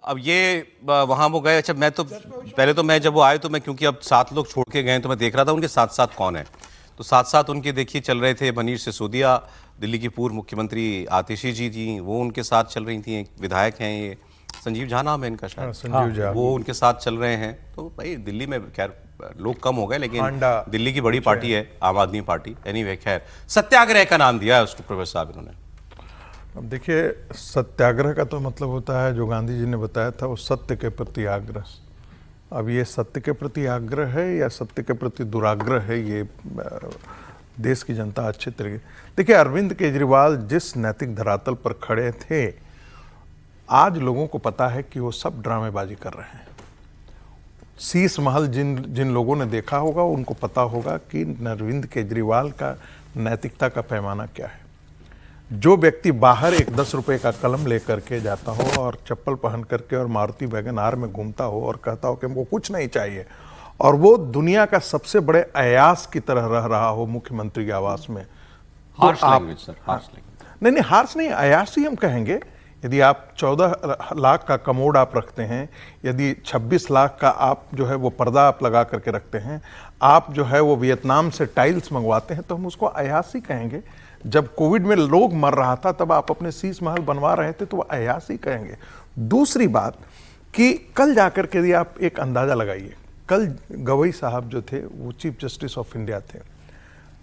अब ये वहाँ वो गए। अच्छा, मैं तो पहले तो मैं जब वो आए तो मैं, क्योंकि अब 7 लोग छोड़ के गए तो मैं देख रहा था उनके साथ साथ कौन है। तो साथ साथ उनके देखिए चल रहे थे मनीष सिसोदिया, दिल्ली की पूर्व मुख्यमंत्री आतिशी जी थी, वो उनके साथ चल रही थी। एक विधायक हैं ये, संजीव झा नाम है इनका शायद, संजीव झा, वो उनके साथ चल रहे हैं। तो भाई दिल्ली में खैर लोग कम हो गए, लेकिन दिल्ली की बड़ी पार्टी है आम आदमी पार्टी। एनीवे खैर, सत्याग्रह का नाम दिया है उसको प्रोफेसर साहब इन्होंने। अब देखिए, सत्याग्रह का तो मतलब होता है, जो गांधी जी ने बताया था, वो सत्य के प्रति आग्रह। अब ये सत्य के प्रति आग्रह है या सत्य के प्रति दुराग्रह है, ये देश की जनता अच्छे तरीके। देखिए, अरविंद केजरीवाल जिस नैतिक धरातल पर खड़े थे, आज लोगों को पता है कि वो सब ड्रामेबाजी कर रहे हैं। शीश महल जिन लोगों ने देखा होगा उनको पता होगा कि अरविंद केजरीवाल का नैतिकता का पैमाना क्या है। जो व्यक्ति बाहर एक 10 रुपए का कलम लेकर के जाता हो और चप्पल पहन करके और मारुति वैगन आर में घूमता हो और कहता हो कि हमको कुछ नहीं चाहिए, और वो दुनिया का सबसे बड़े अयास की तरह रह रहा हो मुख्यमंत्री के आवास में, तो आप नहीं, हार्श नहीं, अयास ही हम कहेंगे। यदि आप 14 लाख का कमोड आप रखते हैं, यदि 26 लाख का आप जो है वो पर्दा आप लगा करके रखते हैं, आप जो है वो वियतनाम से टाइल्स मंगवाते हैं, तो हम उसको अयास ही कहेंगे। जब कोविड में लोग मर रहा था तब आप अपने शीश महल बनवा रहे थे, तो वो अयास ही कहेंगे। दूसरी बात कि कल जाकर के यदि आप एक अंदाजा लगाइए, कल गवई साहब जो थे वो चीफ जस्टिस ऑफ इंडिया थे,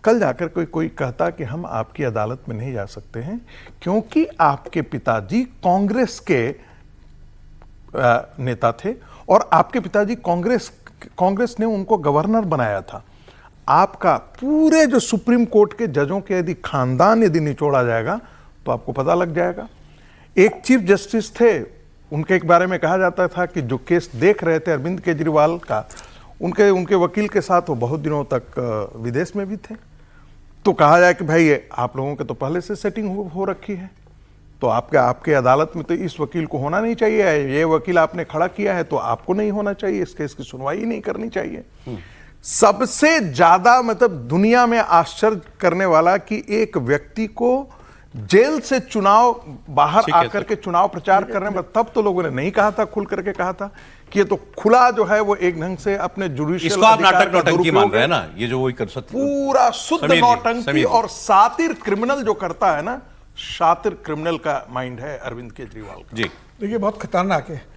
कल जाकर कोई कहता कि हम आपकी अदालत में नहीं जा सकते हैं क्योंकि आपके पिताजी कांग्रेस के नेता थे और आपके पिताजी कांग्रेस ने उनको गवर्नर बनाया था। आपका पूरे जो सुप्रीम कोर्ट के जजों के यदि खानदान यदि निचोड़ा जाएगा तो आपको पता लग जाएगा। एक चीफ जस्टिस थे, उनके एक बारे में कहा जाता था कि जो केस देख रहे थे अरविंद केजरीवाल का, उनके वकील के साथ वो बहुत दिनों तक विदेश में भी थे। तो कहा जाए कि भाई आप लोगों के तो पहले से सेटिंग हो रखी है, तो आपके अदालत में तो इस वकील को होना नहीं चाहिए, ये वकील आपने खड़ा किया है तो आपको नहीं होना चाहिए, इस केस की सुनवाई ही नहीं करनी चाहिए। सबसे ज्यादा मतलब दुनिया में आश्चर्य करने वाला कि एक व्यक्ति को जेल से चुनाव बाहर आकर के चुनाव प्रचार करने में, तब तो लोगों ने नहीं कहा था, खुल करके कहा था कि ये तो खुला जो है वो एक ढंग से अपने जुडिशियल, इसको आप नाटक नौटंकी मान रहे हैं ना, ये जो वही कर सकते, पूरा शुद्ध नौटंकी और सातिर क्रिमिनल जो करता है ना, शातिर क्रिमिनल का माइंड है अरविंद केजरीवाल का। जी देखिए, बहुत खतरनाक है।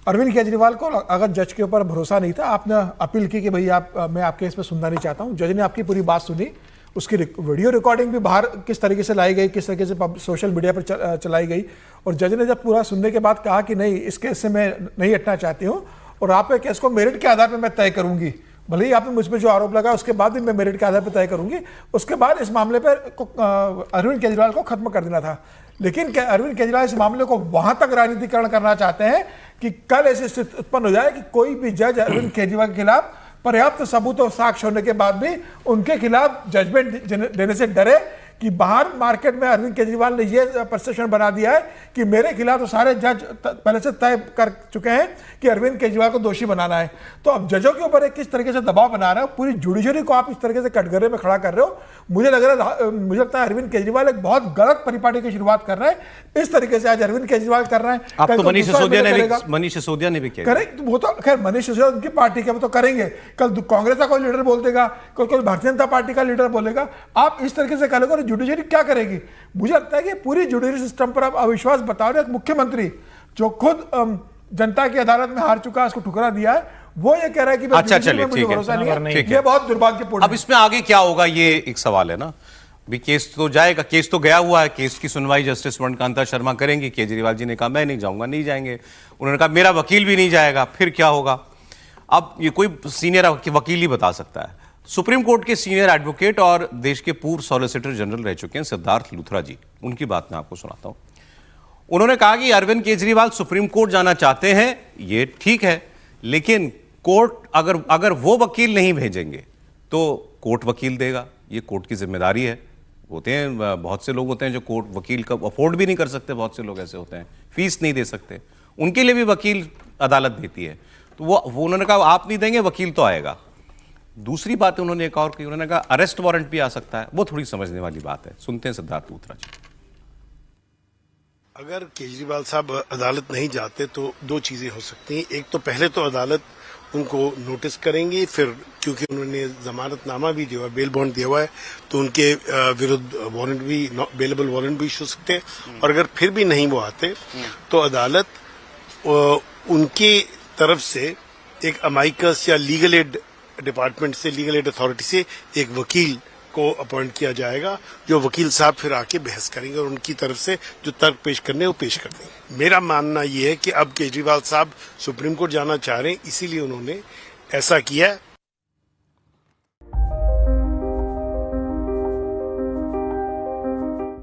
अरविंद केजरीवाल को अगर जज के ऊपर भरोसा नहीं था, आपने अपील की कि भाई मैं आपके इस पर सुनना नहीं चाहता हूं, जज ने आपकी पूरी बात सुनी, उसकी वीडियो रिकॉर्डिंग भी बाहर किस तरीके से लाई गई, किस तरीके से सोशल मीडिया पर चलाई गई, और जज ने जब पूरा सुनने के बाद कहा कि नहीं, इस केस से मैं नहीं हटना चाहती हूँ और आप केस को मेरिट के आधार पर मैं तय करूंगी, भले ही आपने मुझ पर जो आरोप लगा उसके बाद भी मैं मेरिट के आधार पर तय करूंगी। उसके बाद इस मामले पर अरविंद केजरीवाल को खत्म कर देना था। लेकिन अरविंद केजरीवाल इस मामले को वहां तक राजनीतिकरण करना चाहते हैं कि कल ऐसी स्थिति उत्पन्न हो जाए कि कोई भी जज अरविंद केजरीवाल के खिलाफ पर्याप्त सबूत और साक्ष्य होने के बाद भी उनके खिलाफ जजमेंट देने से डरे कि बाहर मार्केट में अरविंद केजरीवाल ने यह परसेप्शन बना दिया है कि मेरे खिलाफ तो सारे जज पहले से तय कर चुके हैं कि अरविंद केजरीवाल को दोषी बनाना है। तो अब जजों के ऊपर एक किस तरीके से दबाव बना रहे हो, पूरी जुडिशरी को आप इस तरीके से कटघरे में खड़ा कर रहे हो। मुझे लगता है अरविंद केजरीवाल एक बहुत गलत परिपाटी की शुरुआत कर रहे हैं। इस तरीके से आज अरविंद केजरीवाल कर रहे हैं। तो मनीष सिसोदिया ने भी किया, करें वो तो खैर मनीष सिसोदिया उनकी पार्टी के, वो तो करेंगे। कल कांग्रेस का कोई लीडर बोल देगा, कोई भारतीय जनता पार्टी का लीडर बोलेगा। आप इस तरीके से करेंगे, जुडिशरी क्या करेगी? मुझे लगता है कि पूरी जुडिशरी सिस्टम पर आप अविश्वास बता रहे। एक मुख्यमंत्री जो खुद जनता की अदालत में हार चुका है, उसको ठुकरा दिया है, वो ये कह रहा है कि अच्छा चलिए ठीक है, ये बहुत दुर्भाग्यपूर्ण। अब इसमें आगे क्या होगा ये एक सवाल है ना। भी केस तो जाएगा, केस तो गया हुआ है, केस की सुनवाई जस्टिस वर्णकांता शर्मा करेंगी। केजरीवाल जी ने कहा मैं नहीं जाऊंगा, नहीं जाएंगे। उन्होंने कहा मेरा वकील भी नहीं जाएगा, फिर क्या होगा? अब ये कोई सीनियर वकील ही बता सकता है। सुप्रीम कोर्ट के सीनियर एडवोकेट और देश के पूर्व सॉलिसिटर जनरल रह चुके हैं सिद्धार्थ लूथरा जी, उनकी बात मैं आपको सुनाता हूं। उन्होंने कहा कि अरविंद केजरीवाल सुप्रीम कोर्ट जाना चाहते हैं, ये ठीक है, लेकिन कोर्ट अगर वो वकील नहीं भेजेंगे तो कोर्ट वकील देगा, ये कोर्ट की जिम्मेदारी है। होते हैं बहुत से लोग होते हैं जो कोर्ट वकील का अफोर्ड भी नहीं कर सकते, बहुत से लोग ऐसे होते हैं, फीस नहीं दे सकते, उनके लिए भी वकील अदालत देती है। तो वो उन्होंने कहा आप नहीं देंगे, वकील तो आएगा। दूसरी बात उन्होंने एक और की, उन्होंने कहा अरेस्ट वारंट भी आ सकता है। वो थोड़ी समझने वाली बात है, सुनते हैं सिद्धार्थ लूथरा जी। अगर केजरीवाल साहब अदालत नहीं जाते तो दो चीजें हो सकती हैं। एक तो पहले तो अदालत उनको नोटिस करेंगी, फिर क्योंकि उन्होंने जमानतनामा भी दिया हुआ है, बेल बॉन्ड दिया हुआ है, तो उनके विरुद्ध वारंट भी, बेलेबल वारंट भी इशू हो सकते हैं। और अगर फिर भी नहीं वो आते तो अदालत उनकी तरफ से एक अमाइकस या लीगल एड डिपार्टमेंट से, लीगल एड अथॉरिटी से एक वकील को अपॉइंट किया जाएगा, जो वकील साहब फिर आके बहस करेंगे और उनकी तरफ से जो तर्क पेश करने वो पेश कर देंगे। मेरा मानना ये है कि अब केजरीवाल साहब सुप्रीम कोर्ट जाना चाह रहे हैं, इसीलिए उन्होंने ऐसा किया है।